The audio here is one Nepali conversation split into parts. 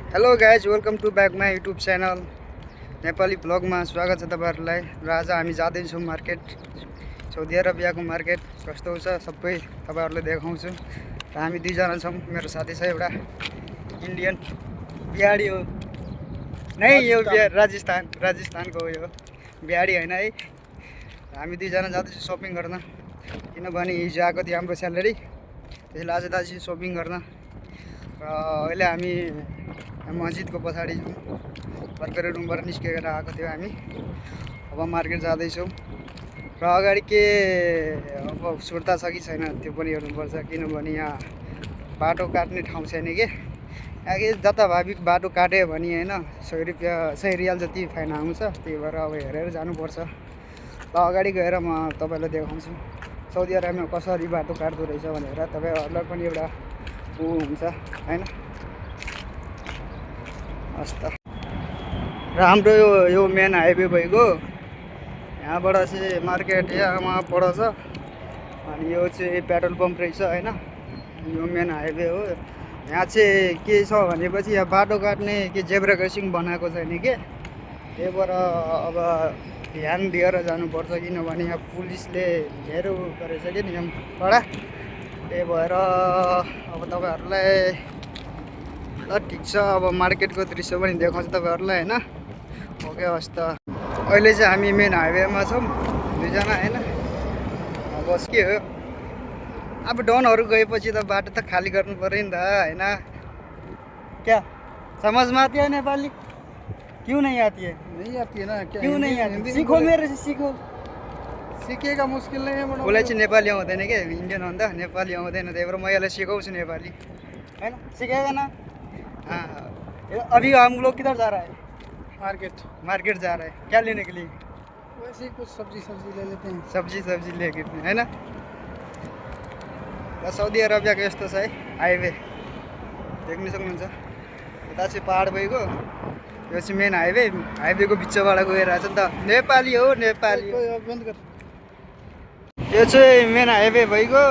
Hello guys, welcome to back my YouTube channel Nepali ब्लगमा स्वागत छ तपाईहरुलाई। र आज हामी जाँदैछौँ मार्केट, साउदी अरबियाको मार्केट कस्तो छ सबै तपाईहरुलाई देखाउँछु। र हामी दुईजना छौँ, मेरो साथी छ एउटा इन्डियन बिहाडी हो नै, यो राजस्थानको हो, यो बिहाडी होइन है। हामी दुईजना जाँदैछौँ सपिङ गर्न, किनभने हिजो आएको थियो हाम्रो स्यालेरी, त्यसैले आज जाँदैछौँ सपिङ गर्न। र अहिले हामी मस्जिदको पछाडि छौँ, भर्खर रुमबाट निस्केर आएको थियो हामी। अब मार्केट जाँदैछौँ र अगाडि के अब सुर्ता छ कि छैन त्यो पनि हेर्नुपर्छ, किनभने यहाँ बाटो काट्ने ठाउँ छैन के। यहाँ के जताभावी बाटो काट्यो भने होइन 100 रियाल जति फाइन आउँछ, त्यही भएर अब हेरेर जानुपर्छ। र अगाडि गएर म तपाईँलाई देखाउँछु साउदी अरबियामा कसरी बाटो काट्दो रहेछ भनेर, तपाईँहरूलाई पनि एउटा ऊ हुन्छ होइन। हस् त, र हाम्रो यो मेन हाइवे भइगयो, यहाँबाट चाहिँ मार्केट यहाँ पर छ, अनि यो चाहिँ पेट्रोल पम्प रहेछ होइन। यो मेन हाइवे हो। यहाँ चाहिँ के छ भनेपछि यहाँ बाटो काट्ने के जेब्रा क्रसिङ बनाएको छैन के, त्यही भएर अब ध्यान दिएर जानुपर्छ, किनभने यहाँ पुलिसले धेरै गरेछ कि नियम कडा। त्यही भएर अब तपाईँहरूलाई ल ठिक छ, अब मार्केटको दृश्य पनि देखाउँछु तपाईँहरूलाई होइन। ओके हस् त, अहिले चाहिँ हामी मेन हाइवेमा छौँ दुईजना होइन। अब के हो, अब डनहरू गएपछि त बाटो त खाली गर्नु पऱ्यो नि त होइन। क्या समझमा आती है नेपाली? क्यों नहीं आती है? नहीं आती है ना, क्या क्यों नहीं आती? हिंदी में सीखो, मेरे से सीखो। सीखेगा, मुश्किल नहीं है बड़ा। उसलाई चाहिँ नेपाली आउँदैन क्या, इन्डियन हो नि त, नेपाली आउँदैन, त्यही भएर म यसलाई सिकाउँछु नेपाली होइन। सिकाएगा ना? हाँ, अभी हम लोग किधर जा रहा है? मार्केट जा रहा है, क्या लेने के लिए? वैसे ही कुछ सब्जी ले लेते हैं। सब्जी लेके होइन। र साउदी अरबियाको यस्तो छ है हाइवे, देख्न सक्नुहुन्छ। यता चाहिँ पहाड भइगयो, यो चाहिँ मेन हाइवेको बिचबाट गइरहेछ नि त। नेपाली हो, नेपाली हो। बंद कर। यो चाहिँ मेन हाइवे भइगयो।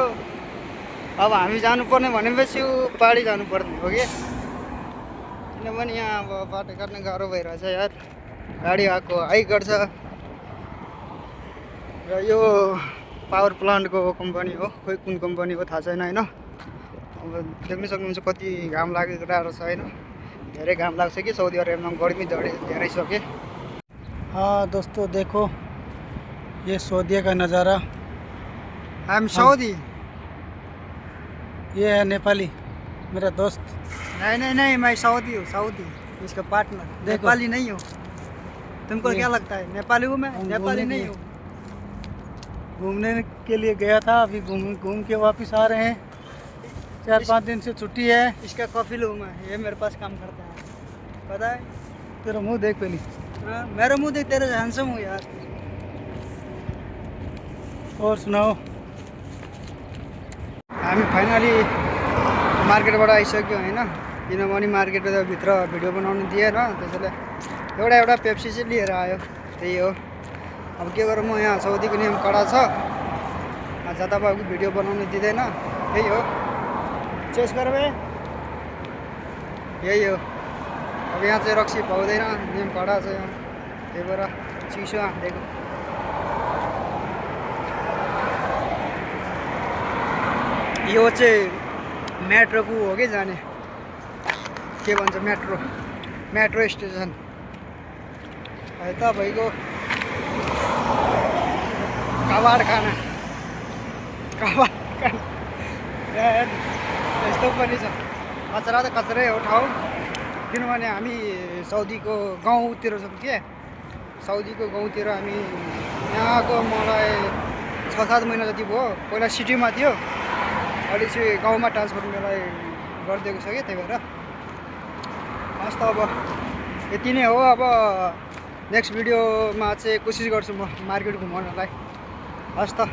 अब हामी जानुपर्ने भनेपछि पहाडी जानुपर्ने हो कि, किनभने यहाँ अब बाटो काट्न गाह्रो भइरहेछ यार, गाडी आएको हाई गर्छ। र यो पावर प्लान्टको कम्पनी हो, खोइ कुन कम्पनी हो थाहा छैन होइन। अब देख्न सक्नुहुन्छ कति घाम लागेको रहेछ होइन, धेरै घाम लाग्छ कि साउदी अरबियामा, गर्मी धेरै छ कि। हाँ दोस्तों देखो, ये सऊदी का नज़ारा। I am Saudi. ये है नेपाली, मेरा दोस्त। नहीं, मैं साउदी हूँ, साउदी इसका पार्टनर। नेपाली नहीं हूँ। तुमको क्या लगता है नेपाली हूँ मैं? नेपाली नहीं हूँ। घूमने के लिए गया था, अभी घूम के वापस आ रहे हैं। 4-5 दिन से छुट्टी है। इसका कफिल हूँ मैं, ये मेरे पास काम करता है, पता है? तेरा मुंह देख पहले। हाँ, मेरा मुंह देख, तेरे हैंडसम हूँ यार। और सुनाओ। हामी फाइनली मार्केटबाट आइसक्यो होइन, किनभने मार्केटमा त भित्र भिडियो बनाउनु दिएन, त्यसैले एउटा पेप्सी चाहिँ लिएर आयो, त्यही हो। अब के गरौँ, म यहाँ साउदीको नियम कडा छ, जताभावी भिडियो बनाउनु दिँदैन, त्यही हो। चेस गर बे, यही हो। अब यहाँ चाहिँ रक्सी पाउँदैन, नियम कडा छ यहाँ, त्यही भएर चिसो हालेको। यो चाहिँ मेट्रोको हो कि जाने, के भन्छ मेट्रो स्टेसन है त भइगयो। कबाड खाना यस्तो पनि छ, कचरा त कचरै हो ठाउँ, किनभने हामी साउदीको गाउँतिर छौँ के। साउदीको गाउँतिर हामी यहाँको मलाई 6-7 महिना जति भयो, पहिला सिटीमा थियो, अहिले चाहिँ गाउँमा ट्रान्सफर मलाई गरिदिएको छ कि, त्यही भएर हस् त। अब यति नै हो। अब नेक्स्ट भिडियोमा चाहिँ कोसिस गर्छु म मार्केट घुमाउनलाई। हस् त।